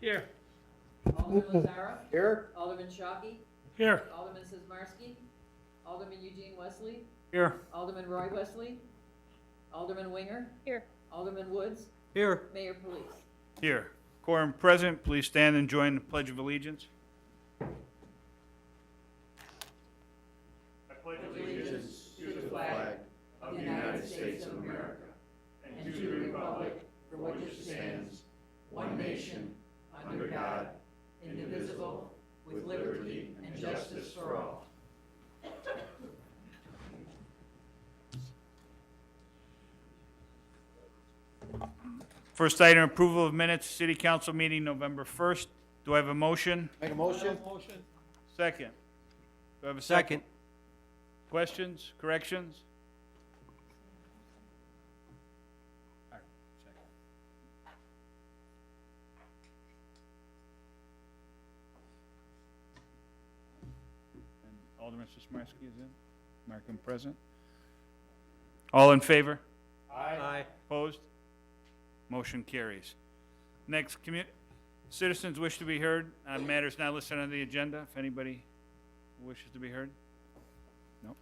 Here. Alderman Lazara. Here. Alderman Shockey. Here. Alderman Sizmarsky. Alderman Eugene Wesley. Here. Alderman Roy Wesley. Alderman Winger. Here. Alderman Woods. Here. Mayor Police. Here. Quorum present, please stand and join the Pledge of Allegiance. I pledge Allegiance to the flag of the United States of America and to the republic for which it stands, one nation, under God, indivisible, with liberty and justice for all. First item, approval of minutes, City Council meeting November 1st. Do I have a motion? Make a motion? Second. Do I have a second? Questions, corrections? All right, second. And Alderman Sismarski is in? Markham present? All in favor? Aye. Opposed? Motion carries. Next, citizens wish to be heard on matters not listed on the agenda. If anybody wishes to be heard? No.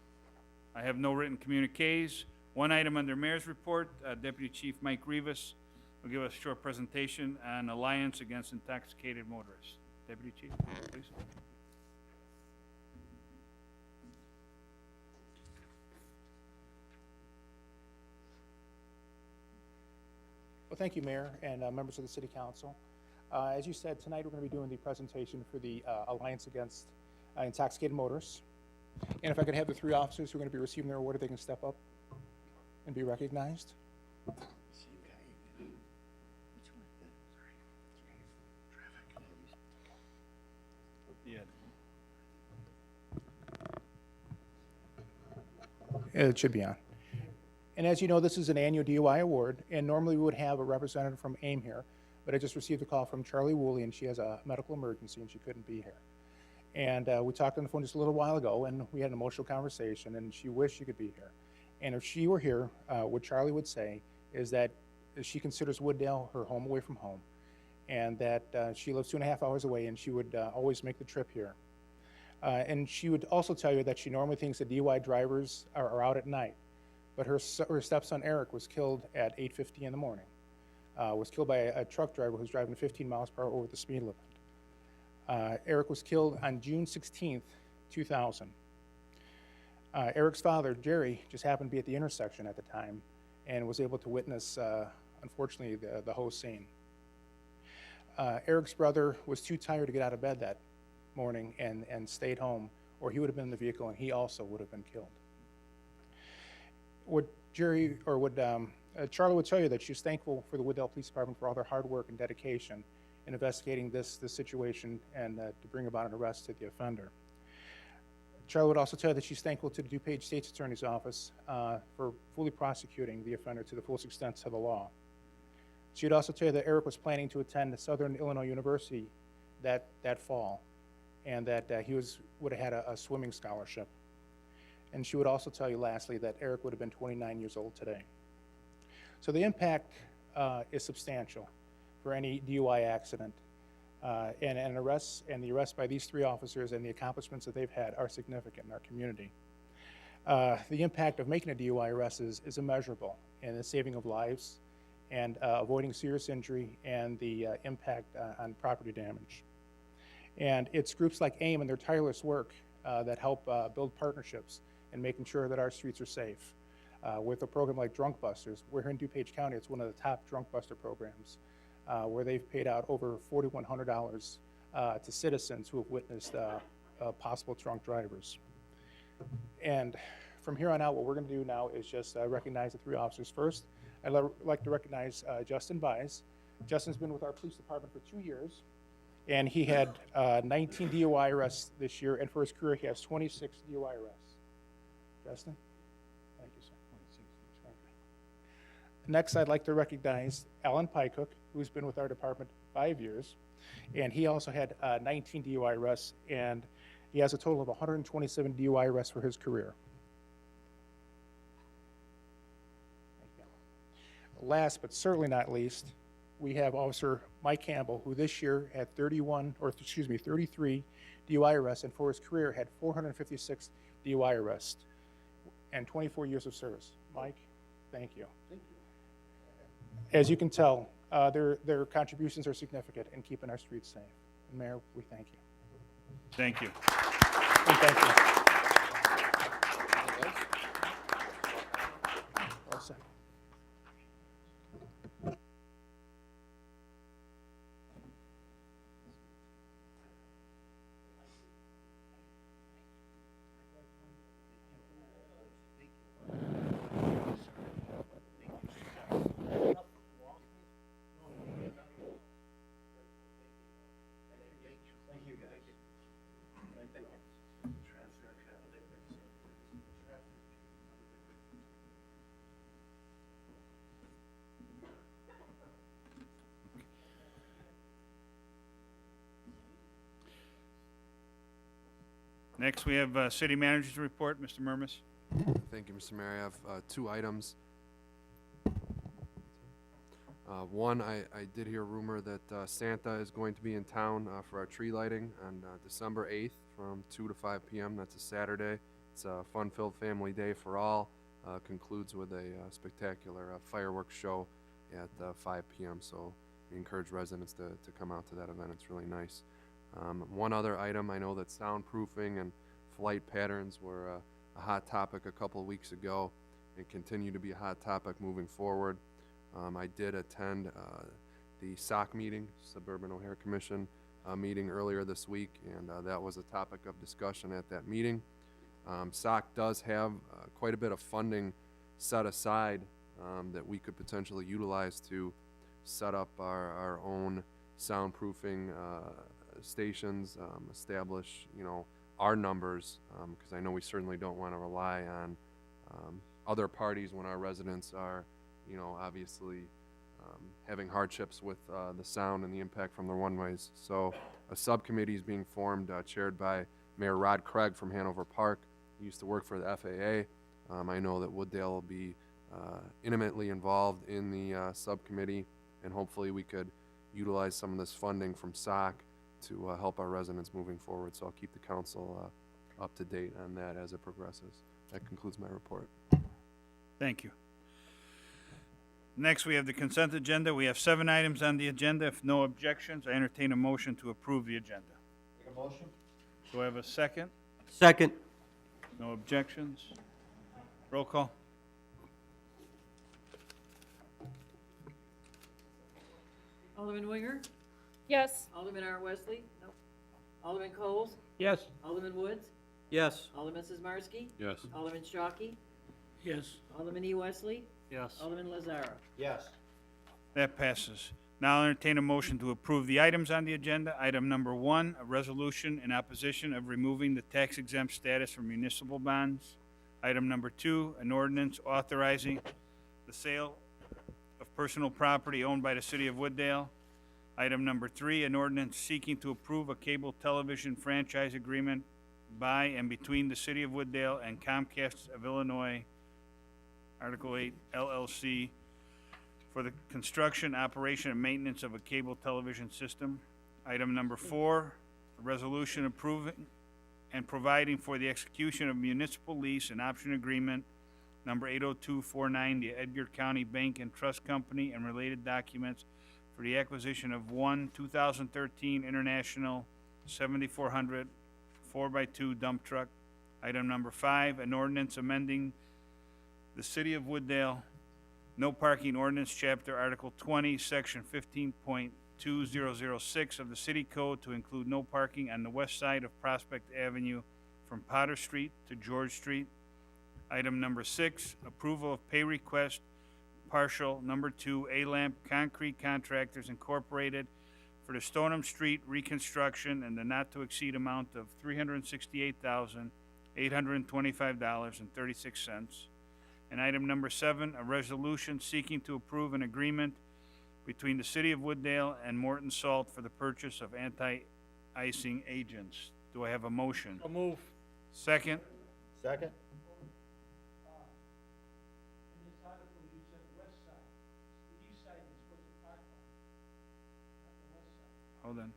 I have no written communiques. One item under Mayor's Report, Deputy Chief Mike Rivas will give us a short presentation on Alliance Against Intoxicated Motorists. Deputy Chief, please. Well, thank you, Mayor, and members of the City Council. As you said, tonight we're going to be doing the presentation for the Alliance Against Intoxicated Motorists. And if I could have the three officers who are going to be receiving their award, if they can step up and be recognized. Yeah. It should be on. And as you know, this is an annual DUI award, and normally we would have a representative from AIM here, but I just received a call from Charlie Woolley, and she has a medical emergency, and she couldn't be here. And we talked on the phone just a little while ago, and we had an emotional conversation, and she wished she could be here. And if she were here, what Charlie would say is that she considers Wooddale her home away from home, and that she lives 2.5 hours away, and she would always make the trip here. And she would also tell you that she normally thinks that DUI drivers are out at night. But her stepson Eric was killed at 8:50 in the morning. Was killed by a truck driver who was driving 15 miles per hour over the speed limit. Eric was killed on June 16th, 2000. Eric's father, Jerry, just happened to be at the intersection at the time and was able to witness, unfortunately, the whole scene. Eric's brother was too tired to get out of bed that morning and stayed home, or he would have been in the vehicle and he also would have been killed. What Charlie would tell you that she's thankful for the Wooddale Police Department for all their hard work and dedication in investigating this situation and to bring about an arrest to the offender. Charlie would also tell you that she's thankful to the DuPage State's Attorney's Office for fully prosecuting the offender to the fullest extent of the law. She would also tell you that Eric was planning to attend Southern Illinois University that fall, and that he would have had a swimming scholarship. And she would also tell you, lastly, that Eric would have been 29 years old today. So the impact is substantial for any DUI accident. And the arrest by these three officers and the accomplishments that they've had are significant in our community. The impact of making a DUI arrest is immeasurable in the saving of lives and avoiding serious injury and the impact on property damage. And it's groups like AIM and their tireless work that help build partnerships and making sure that our streets are safe. With a program like Drunk Busters, we're here in DuPage County, it's one of the top Drunk Buster programs, where they've paid out over $4,100 to citizens who have witnessed possible drunk drivers. And from here on out, what we're going to do now is just recognize the three officers. First, I'd like to recognize Justin Bies. Justin's been with our police department for 2 years, and he had 19 DUI arrests this year, and for his career, he has 26 DUI arrests. Justin? Thank you, sir. Next, I'd like to recognize Alan Pycook, who's been with our department 5 years, and he also had 19 DUI arrests, and he has a total of 127 DUI arrests for his career. Thank you. Last but certainly not least, we have Officer Mike Campbell, who this year had 33 DUI arrests, and for his career had 456 DUI arrests and 24 years of service. Mike, thank you. As you can tell, their contributions are significant in keeping our streets safe. And Mayor, we thank you. Thank you. And thank you. All set. Next, we have City Manager's Report. Mr. Murmas. Thank you, Mr. Mayor. I have two items. One, I did hear a rumor that Santa is going to be in town for our tree lighting on December 8th from 2 to 5 p.m. That's a Saturday. It's a fun-filled family day for all. Concludes with a spectacular fireworks show at 5 p.m. So we encourage residents to come out to that event. It's really nice. One other item, I know that soundproofing and flight patterns were a hot topic a couple of weeks ago and continue to be a hot topic moving forward. I did attend the SOC meeting, Suburban O'Hare Commission meeting earlier this week, and that was a topic of discussion at that meeting. SOC does have quite a bit of funding set aside that we could potentially utilize to set up our own soundproofing stations, establish, our numbers, because I know we certainly don't want to rely on other parties when our residents are, obviously having hardships with the sound and the impact from the runways. So a subcommittee is being formed, chaired by Mayor Rod Craig from Hanover Park. He used to work for the FAA. I know that Wooddale will be intimately involved in the subcommittee, and hopefully we could utilize some of this funding from SOC to help our residents moving forward. So I'll keep the council up to date on that as it progresses. That concludes my report. Thank you. Next, we have the consent agenda. We have 7 items on the agenda. If no objections, I entertain a motion to approve the agenda. Make a motion? Do I have a second? Second. No objections? Roll call. Alderman Winger? Yes. Alderman R. Wesley? No. Alderman Coles? Yes. Alderman Woods? Yes. Alderman Sizmarsky? Yes. Alderman Shockey? Yes. Alderman E. Wesley? Yes. Alderman Lazara? Yes. That passes. Now I'll entertain a motion to approve the items on the agenda. Item number 1, a resolution in opposition of removing the tax exempt status for municipal bonds. Item number 2, an ordinance authorizing the sale of personal property owned by the city of Wooddale. Item number 3, an ordinance seeking to approve a cable television franchise agreement by and between the city of Wooddale and Comcast of Illinois, Article 8 LLC, for the construction, operation, and maintenance of a cable television system. Item number 4, a resolution approving and providing for the execution of municipal lease and option agreement number 80249, the Edgar County Bank and Trust Company, and related documents for the acquisition of one 2013 International 7400 4x2 dump truck. Item number 5, an ordinance amending the City of Wooddale No Parking Ordinance, Chapter Article 20, Section 15.2006 of the City Code to include no parking on the west side of Prospect Avenue from Potter Street to George Street. Item number 6, approval of pay request partial number 2, A-Lamp Concrete Contractors Incorporated for the Stoneham Street reconstruction and the not-to-exceed amount of $368,825.36. And item number 7, a resolution seeking to approve an agreement between the City of Wooddale and Morton Salt for the purchase of anti-icing agents. Do I have a motion? So move. Second? Second? In this article, you said west side. The east side is supposed to park on. Well then,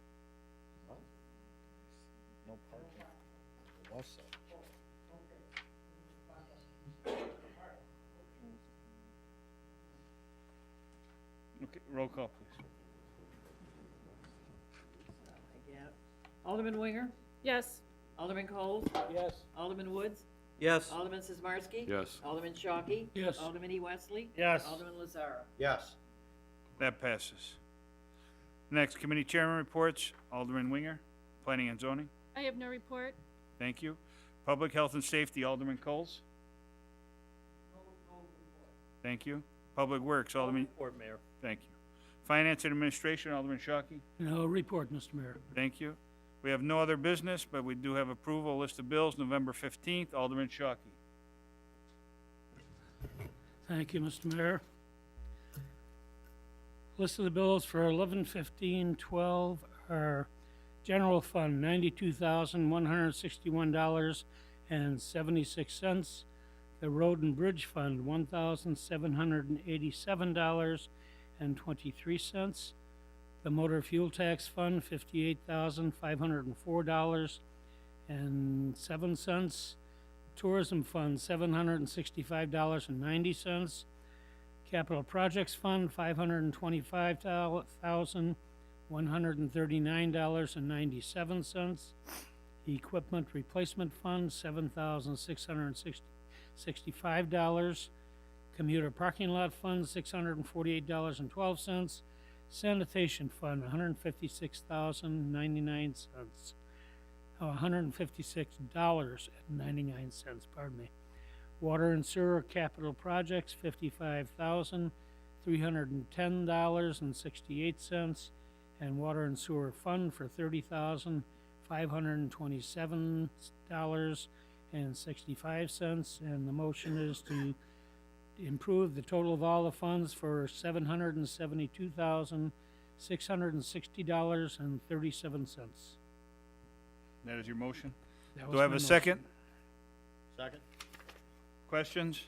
No parking. West side. okay, roll call, please. Alderman Winger? Yes. Alderman Coles? Yes. Alderman Woods? Yes. Alderman Sizmarsky? Yes. Alderman Shockey? Yes. Alderman E. Wesley? Yes. Alderman Lazara? Yes. That passes. Next, committee chairman reports. Alderman Winger, Planning and Zoning. I have no report. Thank you. Public Health and Safety, Alderman Coles. Thank you. Public Works, Alderman, Report, Mayor. thank you. Finance and Administration, Alderman Shockey. No report, Mr. Mayor. Thank you. We have no other business, but we do have approval, list of bills, November 15th, Alderman Shockey. Thank you, Mr. Mayor. List of the bills for 11/15/12 are General Fund, $92,161.76. The Road and Bridge Fund, $1,787.23. The Motor Fuel Tax Fund, $58,504.07. Tourism Fund, $765.90. Capital Projects Fund, $525,139.97. Equipment Replacement Fund, $7,665. Commuter Parking Lot Fund, $648.12. Sanitation Fund, $156,099. $156.99, pardon me. Water and Sewer Capital Projects, $55,310.68, and Water and Sewer Fund for $30,527.65, and the motion is to improve the total of all the funds for $772,660.37. That is your motion? That Do was I have my a motion. second? Second. Questions?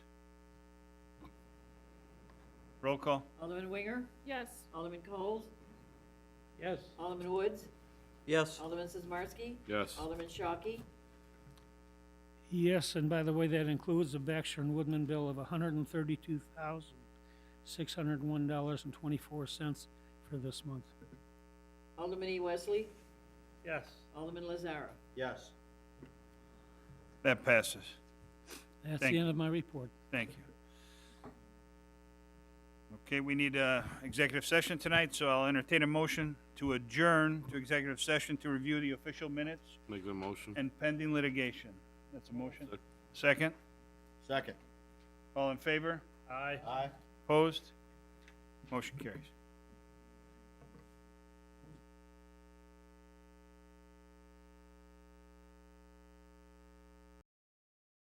Roll call? Alderman Winger? Yes. Alderman Coles? Yes. Alderman Woods? Yes. Alderman Sizmarsky? Yes. Alderman Shockey? Yes, and by the way, that includes the Baxter and Woodman bill of $132,601.24 for this month. Alderman E. Wesley? Yes. Alderman Lazara? Yes. That passes. That's Thank the end of my report. Thank you. Okay, we need a executive session tonight, so I'll entertain a motion to adjourn to executive session to review the official minutes Make the motion. and pending litigation. That's a motion. Second? Second. All in favor? Aye. Aye. Opposed? Motion carries.